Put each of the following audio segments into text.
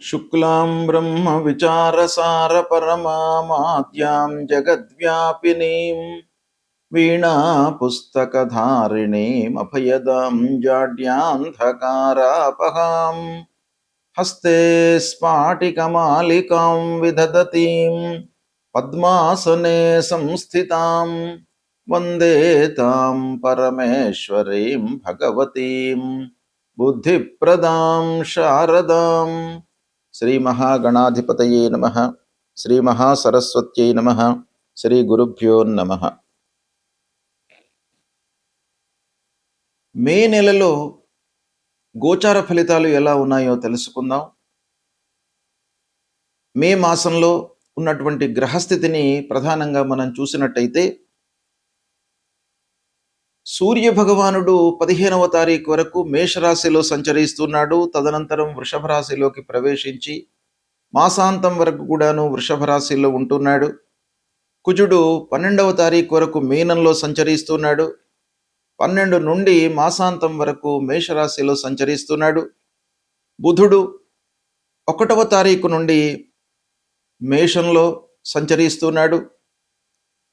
शुक्लां ब्रह्म विचारसार परमामाद्यां जगद्व्यापिनीं वीणा पुस्तकधारिणीम् अभयदां जाड्यान्धकारापहां हस्ते स्फाटिकमालिकां विदधतीं पद्मासने संस्थितां वन्दे तां परमेश्वरीं भगवतीं बुद्धिप्रदां शारदां। श्री महागणाधिपतये नमः। श्री महासरस्वत्यै नमः। श्री गुरुभ्यो नमः। మే నెలలో గోచార ఫలితాలు ఎలా ఉన్నాయో తెలుసుకుందాం. మే మాసంలో ఉన్నటువంటి గ్రహస్థితిని ప్రధానంగా మనం చూసినట్టయితే సూర్య భగవానుడు 15వ తారీఖు వరకు మేషరాశిలో సంచరిస్తున్నాడు. తదనంతరం వృషభ రాశిలోకి ప్రవేశించి మాసాంతం వరకు కూడాను వృషభ రాశిలో ఉంటున్నాడు. కుజుడు 12వ తారీఖు వరకు మీనంలో సంచరిస్తున్నాడు. 12 నుండి మాసాంతం వరకు మేషరాశిలో సంచరిస్తున్నాడు. బుధుడు 1వ తారీఖు నుండి మేషంలో సంచరిస్తున్నాడు.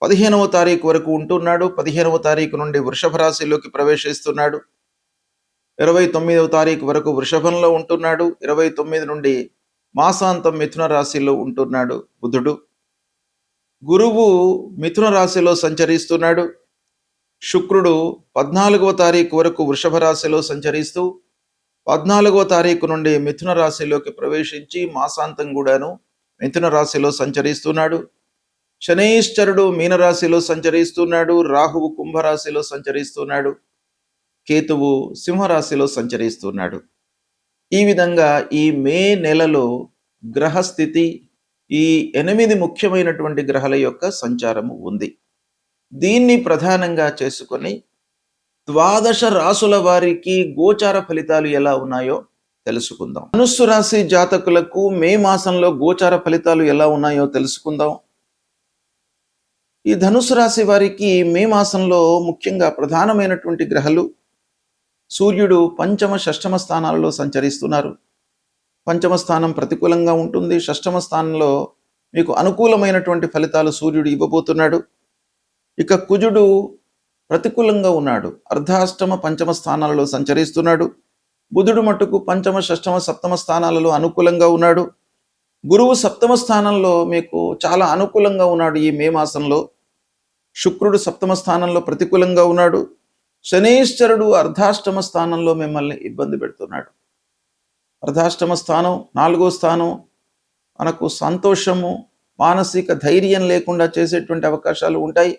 15వ తారీఖు వరకు ఉంటున్నాడు. 15వ తారీఖు నుండి వృషభ రాశిలోకి ప్రవేశిస్తున్నాడు. 29వ తారీఖు వరకు వృషభంలో ఉంటున్నాడు. 29 నుండి మాసాంతం మిథున రాశిలో ఉంటున్నాడు బుధుడు. గురువు మిథున రాశిలో సంచరిస్తున్నాడు. శుక్రుడు 14వ తారీఖు వరకు వృషభ రాశిలో సంచరిస్తూ 14వ తారీఖు నుండి మిథున రాశిలోకి ప్రవేశించి మాసాంతం కూడాను మిథున రాశిలో సంచరిస్తున్నాడు. శనైశ్చరుడు మీనరాశిలో సంచరిస్తున్నాడు. రాహువు కుంభరాశిలో సంచరిస్తున్నాడు. కేతువు సింహరాశిలో సంచరిస్తున్నాడు. ఈ విధంగా ఈ మే నెలలో గ్రహస్థితి ఈ 8 ముఖ్యమైనటువంటి గ్రహాల యొక్క సంచారము ఉంది. దీన్ని ప్రధానంగా చేసుకొని 12 రాసుల వారికి గోచార ఫలితాలు ఎలా ఉన్నాయో తెలుసుకుందాం. ధనుస్సు రాశి జాతకులకు మే మాసంలో గోచార ఫలితాలు ఎలా ఉన్నాయో తెలుసుకుందాం. ఈ ధనుసు రాశి వారికి మే మాసంలో ముఖ్యంగా ప్రధానమైనటువంటి గ్రహాలు సూర్యుడు 5వ, 6వ స్థానాలలో సంచరిస్తున్నారు. 5వ స్థానం ప్రతికూలంగా ఉంటుంది. 6వ స్థానంలో మీకు అనుకూలమైనటువంటి ఫలితాలు సూర్యుడు ఇవ్వబోతున్నాడు. ఇక కుజుడు ప్రతికూలంగా ఉన్నాడు. అర్ధాష్టమ 5వ స్థానాలలో సంచరిస్తున్నాడు. బుధుడు మట్టుకు 5వ, 6వ, 7వ స్థానాలలో అనుకూలంగా ఉన్నాడు. గురువు 7వ స్థానంలో మీకు చాలా అనుకూలంగా ఉన్నాడు ఈ మే మాసంలో. శుక్రుడు 7వ స్థానంలో ప్రతికూలంగా ఉన్నాడు. శనైశ్చరుడు అర్ధాష్టమ స్థానంలో మిమ్మల్ని ఇబ్బంది పెడుతున్నాడు. అర్ధాష్టమ స్థానం 4వ స్థానం మనకు సంతోషము, మానసిక ధైర్యం లేకుండా చేసేటువంటి అవకాశాలు ఉంటాయి.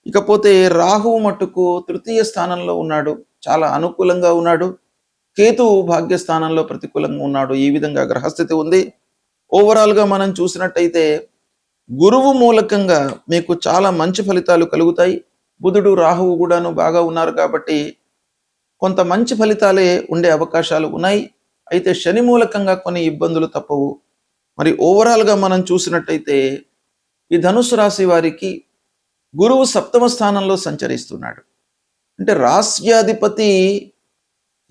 ఇకపోతే రాహువు మట్టుకు 3వ స్థానంలో ఉన్నాడు, చాలా అనుకూలంగా ఉన్నాడు. కేతువు భాగ్యస్థానంలో ప్రతికూలంగా ఉన్నాడు. ఈ విధంగా గ్రహస్థితి ఉంది. ఓవరాల్గా మనం చూసినట్టయితే గురువు మూలకంగా మీకు చాలా మంచి ఫలితాలు కలుగుతాయి. బుధుడు రాహువు కూడాను బాగా ఉన్నారు కాబట్టి కొంత మంచి ఫలితాలే ఉండే అవకాశాలు ఉన్నాయి. అయితే శని మూలకంగా కొన్ని ఇబ్బందులు తప్పవు. మరి ఓవరాల్గా మనం చూసినట్టయితే ఈ ధనుసు రాశి వారికి గురువు 7వ స్థానంలో సంచరిస్తున్నాడు. అంటే రాశ్యాధిపతి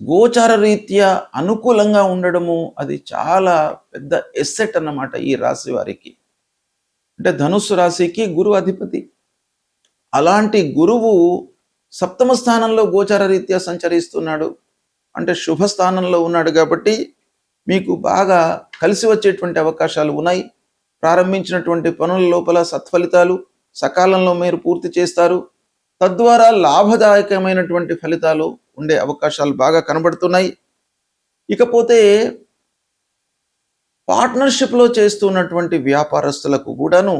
గోచార రీత్యా అనుకూలంగా ఉండడము అది చాలా పెద్ద ఎస్సెట్ అన్నమాట ఈ రాశి వారికి. అంటే ధనుస్సు రాశికి గురువు అధిపతి. అలాంటి గురువు 7వ స్థానంలో గోచార రీత్యా సంచరిస్తున్నాడు. అంటే శుభ స్థానంలో ఉన్నాడు కాబట్టి మీకు బాగా కలిసి వచ్చేటువంటి అవకాశాలు ఉన్నాయి. ప్రారంభించినటువంటి పనుల లోపల సత్ఫలితాలు సకాలంలో మీరు పూర్తి చేస్తారు. తద్వారా లాభదాయకమైనటువంటి ఫలితాలు ఉండే అవకాశాలు బాగా కనబడుతున్నాయి. ఇకపోతే పార్ట్నర్షిప్లో చేస్తున్నటువంటి వ్యాపారస్తులకు కూడాను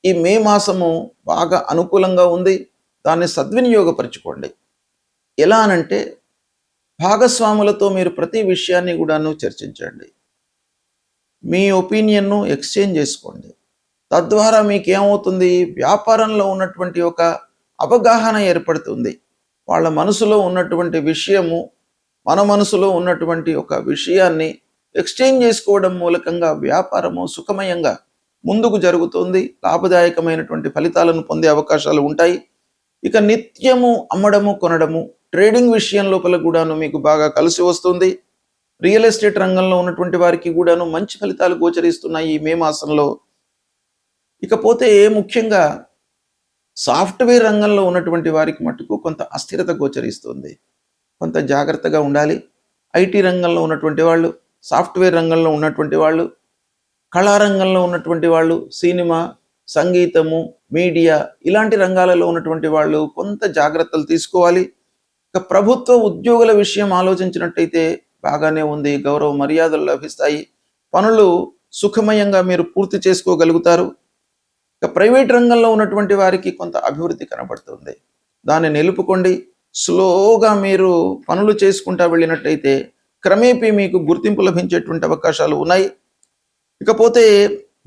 ఈ మే మాసము బాగా అనుకూలంగా ఉంది. దాన్ని సద్వినియోగపరచుకోండి. ఎలా అనంటే భాగస్వాములతో మీరు ప్రతి విషయాన్ని కూడాను చర్చించండి. మీ ఒపీనియన్ను ఎక్స్చేంజ్ చేసుకోండి. తద్వారా మీకేమవుతుంది, వ్యాపారంలో ఉన్నటువంటి ఒక అవగాహన ఏర్పడుతుంది. వాళ్ళ మనసులో ఉన్నటువంటి విషయము మన మనసులో ఉన్నటువంటి ఒక విషయాన్ని ఎక్స్చేంజ్ చేసుకోవడం మూలకంగా వ్యాపారము సుఖమయంగా ముందుకు జరుగుతుంది. లాభదాయకమైనటువంటి ఫలితాలను పొందే అవకాశాలు ఉంటాయి. ఇక నిత్యము అమ్మడము కొనడము ట్రేడింగ్ విషయం లోపల కూడాను మీకు బాగా కలిసి వస్తుంది. రియల్ ఎస్టేట్ రంగంలో ఉన్నటువంటి వారికి కూడాను మంచి ఫలితాలు గోచరిస్తున్నాయి ఈ మే మాసంలో. ఇకపోతే ముఖ్యంగా సాఫ్ట్వేర్ రంగంలో ఉన్నటువంటి వారికి మటుకు కొంత అస్థిరత గోచరిస్తుంది. కొంత జాగ్రత్తగా ఉండాలి. ఐటీ రంగంలో ఉన్నటువంటి వాళ్ళు, సాఫ్ట్వేర్ రంగంలో ఉన్నటువంటి వాళ్ళు, కళారంగంలో ఉన్నటువంటి వాళ్ళు, సినిమా, సంగీతము, మీడియా ఇలాంటి రంగాలలో ఉన్నటువంటి వాళ్ళు కొంత జాగ్రత్తలు తీసుకోవాలి. ఇక ప్రభుత్వ ఉద్యోగుల విషయం ఆలోచించినట్టయితే బాగానే ఉంది. గౌరవ మర్యాదలు లభిస్తాయి. పనులు సుఖమయంగా మీరు పూర్తి చేసుకోగలుగుతారు. ఇక ప్రైవేట్ రంగంలో ఉన్నటువంటి వారికి కొంత అభివృద్ధి కనబడుతుంది. దాన్ని నిలుపుకోండి. స్లోగా మీరు పనులు చేసుకుంటా వెళ్ళినట్టయితే క్రమేపీ మీకు గుర్తింపు లభించేటువంటి అవకాశాలు ఉన్నాయి. ఇకపోతే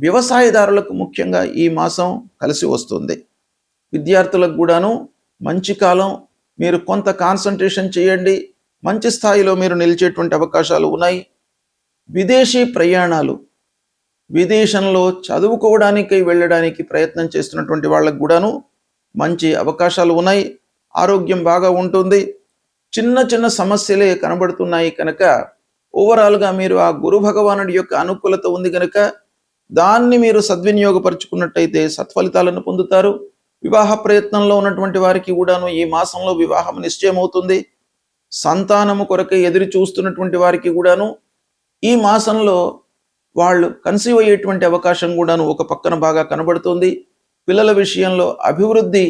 వ్యవసాయదారులకు ముఖ్యంగా ఈ మాసం కలిసి వస్తుంది. విద్యార్థులకు కూడాను మంచి కాలం. మీరు కొంత కాన్సన్ట్రేషన్ చేయండి. మంచి స్థాయిలో మీరు నిలిచేటువంటి అవకాశాలు ఉన్నాయి. విదేశీ ప్రయాణాలు, విదేశంలో చదువుకోవడానికి వెళ్ళడానికి ప్రయత్నం చేస్తున్నటువంటి వాళ్ళకు కూడాను మంచి అవకాశాలు ఉన్నాయి. ఆరోగ్యం బాగా ఉంటుంది. చిన్న చిన్న సమస్యలే కనబడుతున్నాయి కనుక ఓవరాల్గా మీరు ఆ గురు భగవానుడి యొక్క అనుకూలత ఉంది కనుక దాన్ని మీరు సద్వినియోగపరుచుకున్నట్టయితే సత్ఫలితాలను పొందుతారు. వివాహ ప్రయత్నంలో ఉన్నటువంటి వారికి కూడాను ఈ మాసంలో వివాహం నిశ్చయమవుతుంది. సంతానము కొరకై ఎదురు చూస్తున్నటువంటి వారికి కూడాను ఈ మాసంలో వాళ్ళు కన్సీవ్ అయ్యేటువంటి అవకాశం కూడాను ఒక పక్కన బాగా కనబడుతుంది. పిల్లల విషయంలో అభివృద్ధి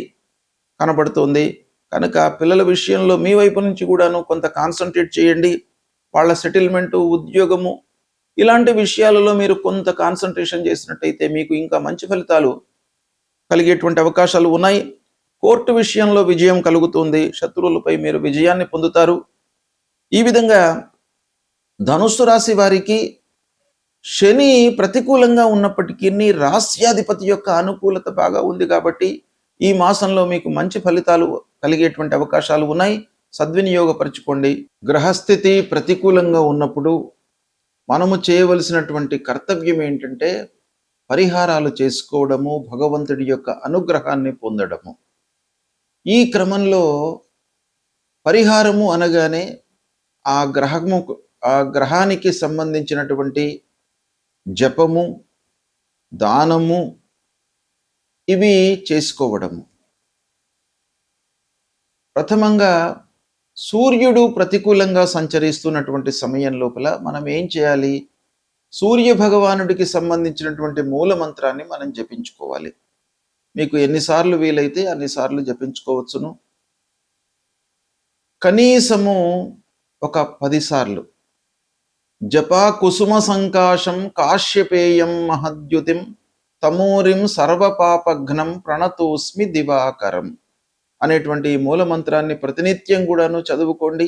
కనబడుతుంది కనుక పిల్లల విషయంలో మీ వైపు నుంచి కూడాను కొంత కాన్సన్ట్రేట్ చేయండి. వాళ్ళ సెటిల్మెంటు, ఉద్యోగము ఇలాంటి విషయాలలో మీరు కొంత కాన్సన్ట్రేషన్ చేసినట్టయితే మీకు ఇంకా మంచి ఫలితాలు కలిగేటువంటి అవకాశాలు ఉన్నాయి. కోర్టు విషయంలో విజయం కలుగుతుంది. శత్రువులపై మీరు విజయాన్ని పొందుతారు. ఈ విధంగా ధనుస్సు రాశి వారికి శని ప్రతికూలంగా ఉన్నప్పటికీ రాస్యాధిపతి యొక్క అనుకూలత బాగా ఉంది కాబట్టి ఈ మాసంలో మీకు మంచి ఫలితాలు కలిగేటువంటి అవకాశాలు ఉన్నాయి. సద్వినియోగపరచుకోండి. గ్రహస్థితి ప్రతికూలంగా ఉన్నప్పుడు మనము చేయవలసినటువంటి కర్తవ్యం ఏంటంటే పరిహారాలు చేసుకోవడము, భగవంతుడి యొక్క అనుగ్రహాన్ని పొందడము. ఈ క్రమంలో పరిహారము అనగానే ఆ గ్రహానికి సంబంధించినటువంటి జపము, దానము ఇవి చేసుకోవడము. ప్రథమంగా సూర్యుడు ప్రతికూలంగా సంచరిస్తున్నటువంటి సమయం లోపల మనం ఏం చేయాలి? సూర్య భగవానుడికి సంబంధించినటువంటి మూల మంత్రాన్ని మనం జపించుకోవాలి. మీకు ఎన్నిసార్లు వీలైతే అన్నిసార్లు జపించుకోవచ్చును. కనీసము ఒక 10 సార్లు. జపా కుసుమ సంకాశం కాశ్యపేయం మహద్యుతిం తమూరిం సర్వపాపఘ్నం ప్రణతోస్మి దివాకరం అనేటువంటి మూల మంత్రాన్ని ప్రతినిత్యం కూడాను చదువుకోండి.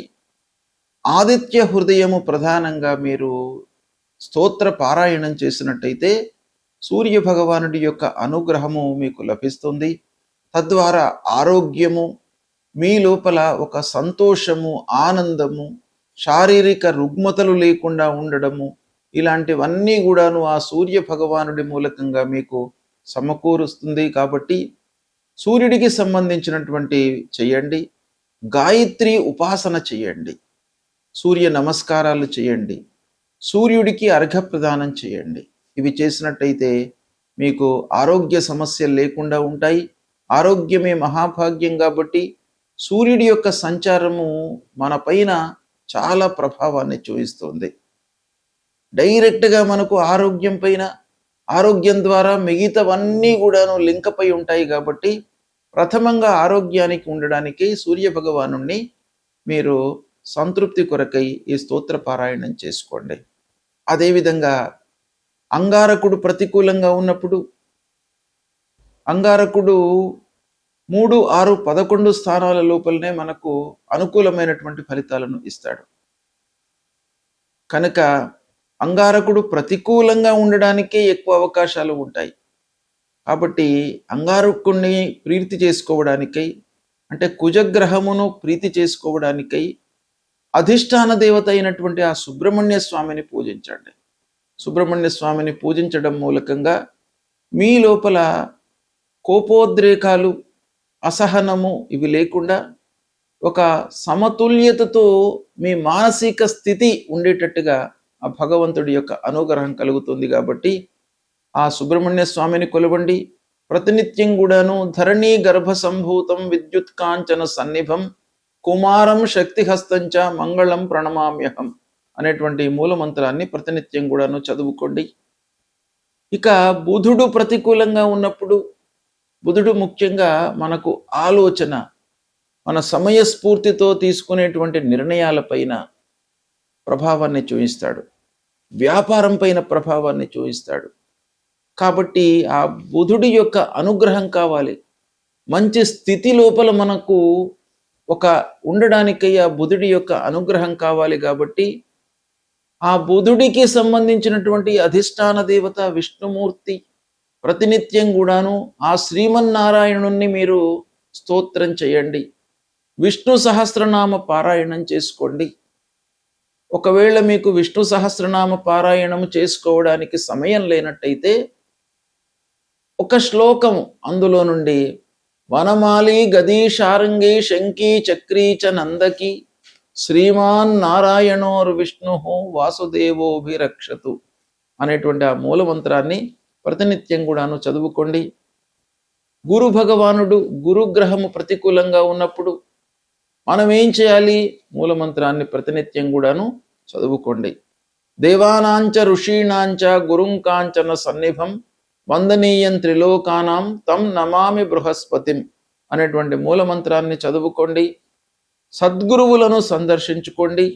ఆదిత్య హృదయము ప్రధానంగా మీరు స్తోత్ర పారాయణం చేసినట్టయితే సూర్య భగవానుడి యొక్క అనుగ్రహము మీకు లభిస్తుంది. తద్వారా ఆరోగ్యము, మీ లోపల ఒక సంతోషము, ఆనందము, శారీరక రుగ్మతలు లేకుండా ఉండడము ఇలాంటివన్నీ కూడాను ఆ సూర్య భగవానుడి మూలకంగా మీకు సమకూరుస్తుంది. కాబట్టి సూర్యుడికి సంబంధించినటువంటి చేయండి. గాయత్రి ఉపాసన చేయండి. సూర్య నమస్కారాలు చేయండి. సూర్యుడికి అర్ఘ్య ప్రదానం చేయండి. ఇవి చేసినట్టయితే మీకు ఆరోగ్య సమస్యలు లేకుండా ఉంటాయి. ఆరోగ్యమే మహాభాగ్యం కాబట్టి సూర్యుడి యొక్క సంచారము మన పైన చాలా ప్రభావాన్ని చూపిస్తుంది. డైరెక్ట్గా మనకు ఆరోగ్యం పైన, ఆరోగ్యం ద్వారా మిగతావన్నీ కూడాను లింక్ అయి ఉంటాయి. కాబట్టి ప్రథమంగా ఆరోగ్యానికి ఉండడానికి సూర్య భగవానుణ్ణి మీరు సంతృప్తి కొరకై ఈ స్తోత్ర పారాయణం చేసుకోండి. అదేవిధంగా అంగారకుడు ప్రతికూలంగా ఉన్నప్పుడు అంగారకుడు 3, 6, 11 స్థానాల లోపలనే మనకు అనుకూలమైనటువంటి ఫలితాలను ఇస్తాడు. కనుక అంగారకుడు ప్రతికూలంగా ఉండడానికే ఎక్కువ అవకాశాలు ఉంటాయి. కాబట్టి అంగారకుడిని ప్రీతి చేసుకోవడానికై, అంటే కుజగ్రహమును ప్రీతి చేసుకోవడానికై అధిష్టాన దేవత అయినటువంటి ఆ సుబ్రహ్మణ్య స్వామిని పూజించండి. సుబ్రహ్మణ్య స్వామిని పూజించడం మూలకంగా మీ లోపల కోపోద్రేకాలు, అసహనము ఇవి లేకుండా ఒక సమతుల్యతతో మీ మానసిక స్థితి ఉండేటట్టుగా ఆ భగవంతుడి యొక్క అనుగ్రహం కలుగుతుంది. కాబట్టి ఆ సుబ్రహ్మణ్య స్వామిని కొలవండి. ప్రతినిత్యం కూడాను ధరణీ గర్భ సంభూతం విద్యుత్ కాంచన సన్నిభం కుమారం శక్తిహస్తంచ మంగళం ప్రణమామ్యహం అనేటువంటి మూల మంత్రాన్ని ప్రతినిత్యం కూడాను చదువుకోండి. ఇక బుధుడు ప్రతికూలంగా ఉన్నప్పుడు, బుధుడు ముఖ్యంగా మనకు ఆలోచన, మన సమయస్ఫూర్తితో తీసుకునేటువంటి నిర్ణయాలపైన ప్రభావాన్ని చూపిస్తాడు, వ్యాపారం పైన ప్రభావాన్ని చూపిస్తాడు. కాబట్టి ఆ బుధుడి యొక్క అనుగ్రహం కావాలి. మంచి స్థితి లోపల మనకు ఒక ఉండడానికై ఆ బుధుడి యొక్క అనుగ్రహం కావాలి. కాబట్టి ఆ బుధుడికి సంబంధించినటువంటి అధిష్టాన దేవత విష్ణుమూర్తి ప్రతినిత్యం కూడాను ఆ శ్రీమన్నారాయణుణ్ణి మీరు స్తోత్రం చేయండి. విష్ణు సహస్రనామ పారాయణం చేసుకోండి. ఒకవేళ మీకు విష్ణు సహస్రనామ పారాయణం చేసుకోవడానికి సమయం లేనట్టయితే ఒక శ్లోకం అందులో నుండి వనమాలి గదీ శారంగి శంకీ చక్రీ చ నందకి శ్రీమాన్ నారాయణోర్ విష్ణు వాసుదేవోభిరక్షతు అనేటువంటి ఆ మూల మంత్రాన్ని ప్రతినిత్యం కూడాను చదువుకోండి. గురు భగవానుడు గురుగ్రహము ప్రతికూలంగా ఉన్నప్పుడు మనం ఏం చేయాలి? మూలమంత్రాన్ని ప్రతినిత్యం కూడాను చదువుకోండి. దేవానాంచ ఋషీణాంచ గురుంకాంచన సన్నిభం వందనీయం త్రిలోకానాం తం నమామి బృహస్పతిం అనేటువంటి మూలమంత్రాన్ని చదువుకోండి. సద్గురువులను సందర్శించుకోండి.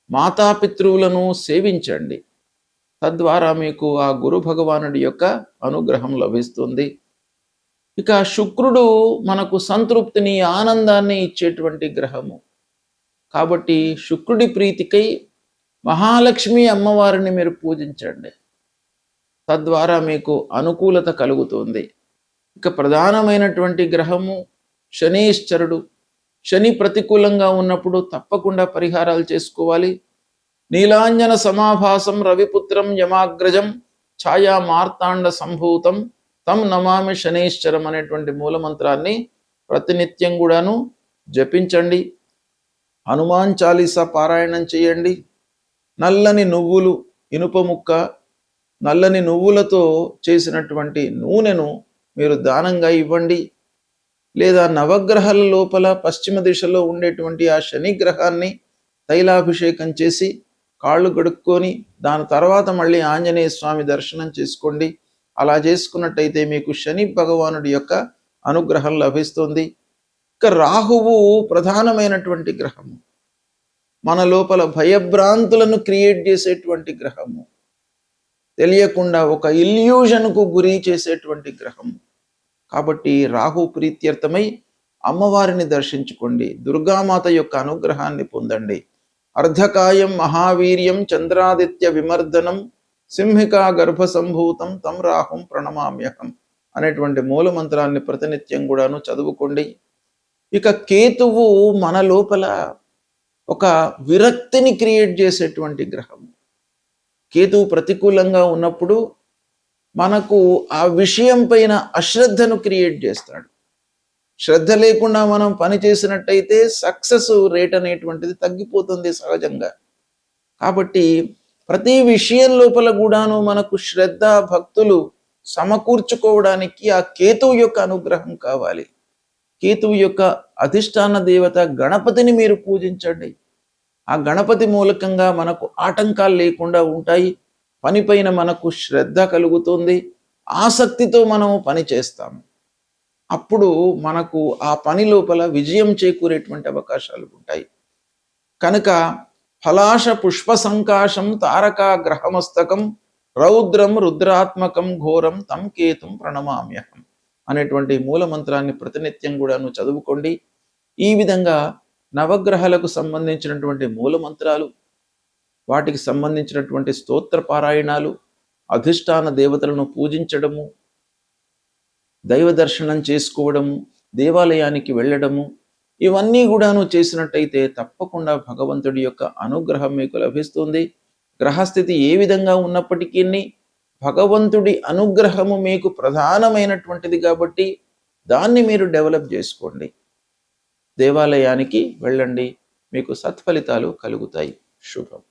మాతాపితృవులను సేవించండి. తద్వారా మీకు ఆ గురు భగవానుడి యొక్క అనుగ్రహం లభిస్తుంది. ఇక శుక్రుడు మనకు సంతృప్తిని, ఆనందాన్ని ఇచ్చేటువంటి గ్రహము. కాబట్టి శుక్రుడి ప్రీతికై మహాలక్ష్మి అమ్మవారిని మీరు పూజించండి. తద్వారా మీకు అనుకూలత కలుగుతుంది. ఇక ప్రధానమైనటువంటి గ్రహము శనీశ్వరుడు. శని ప్రతికూలంగా ఉన్నప్పుడు తప్పకుండా పరిహారాలు చేసుకోవాలి. నీలాంజన సమాభాసం రవిపుత్రం యమాగ్రజం ఛాయా మార్తాండ సంభూతం తం నమామి శనీశ్వరం అనేటువంటి మూలమంత్రాన్ని ప్రతినిత్యం కూడాను జపించండి. హనుమాన్ చాలీసా పారాయణం చేయండి. నల్లని నువ్వులు, ఇనుప ముక్క, నల్లని నువ్వులతో చేసినటువంటి నూనెను మీరు దానంగా ఇవ్వండి. లేదా నవగ్రహాల లోపల పశ్చిమ దిశలో ఉండేటువంటి ఆ శని గ్రహాన్ని తైలాభిషేకం చేసి కాళ్ళు గడుక్కొని దాని తర్వాత మళ్ళీ ఆంజనేయ స్వామి దర్శనం చేసుకోండి. అలా చేసుకున్నట్టయితే మీకు శని భగవానుడి యొక్క అనుగ్రహం లభిస్తుంది. ఇక రాహువు ప్రధానమైనటువంటి గ్రహము. మన లోపల భయభ్రాంతులను క్రియేట్ చేసేటువంటి గ్రహము. తెలియకుండా ఒక ఇల్యూజన్కు గురి చేసేటువంటి గ్రహము. కాబట్టి రాహు ప్రీత్యర్థమై అమ్మవారిని దర్శించుకోండి. దుర్గామాత యొక్క అనుగ్రహాన్ని పొందండి. అర్ధకాయం మహావీర్యం చంద్రాదిత్య విమర్దనం సింహికా గర్భ సంభూతం తం రాహుం ప్రణమామ్యహం అనేటువంటి మూల మంత్రాన్ని ప్రతినిత్యం కూడాను చదువుకోండి. ఇక కేతువు మన లోపల ఒక విరక్తిని క్రియేట్ చేసేటువంటి గ్రహం. కేతువు ప్రతికూలంగా ఉన్నప్పుడు మనకు ఆ విషయం పైన అశ్రద్ధను క్రియేట్ చేస్తాడు. శ్రద్ధ లేకుండా మనం పని చేసినట్టయితే సక్సెస్ రేట్ అనేటువంటిది తగ్గిపోతుంది సహజంగా. కాబట్టి ప్రతి విషయం లోపల కూడాను మనకు శ్రద్ధ భక్తులు సమకూర్చుకోవడానికి ఆ కేతువు యొక్క అనుగ్రహం కావాలి. కేతువు యొక్క అధిష్టాన దేవత గణపతిని మీరు పూజించండి. ఆ గణపతి మూలకంగా మనకు ఆటంకాలు లేకుండా ఉంటాయి. పనిపైన మనకు శ్రద్ధ కలుగుతుంది. ఆసక్తితో మనము పని చేస్తాము. అప్పుడు మనకు ఆ పని లోపల విజయం చేకూరేటువంటి అవకాశాలు ఉంటాయి. కనుక ఫలాశ పుష్ప సంకాశం తారకా గ్రహమస్తకం రౌద్రం రుద్రాత్మకం ఘోరం తం కేతుం ప్రణమామ్యహం అనేటువంటి మూల మంత్రాన్ని ప్రతినిత్యం కూడాను చదువుకోండి. ఈ విధంగా నవగ్రహాలకు సంబంధించినటువంటి మూల మంత్రాలు, వాటికి సంబంధించినటువంటి స్తోత్ర పారాయణాలు, అధిష్టాన దేవతలను పూజించడము, దైవ దర్శనం చేసుకోవడము, దేవాలయానికి వెళ్ళడము, ఇవన్నీ కూడాను చేసినట్టయితే తప్పకుండా భగవంతుడి యొక్క అనుగ్రహం మీకు లభిస్తుంది. గ్రహస్థితి ఏ విధంగా ఉన్నప్పటికీ భగవంతుడి అనుగ్రహము మీకు ప్రధానమైనటువంటిది కాబట్టి దాన్ని మీరు డెవలప్ చేసుకోండి. దేవాలయానికి వెళ్ళండి, మీకు సత్ఫలితాలు కలుగుతాయి. శుభం.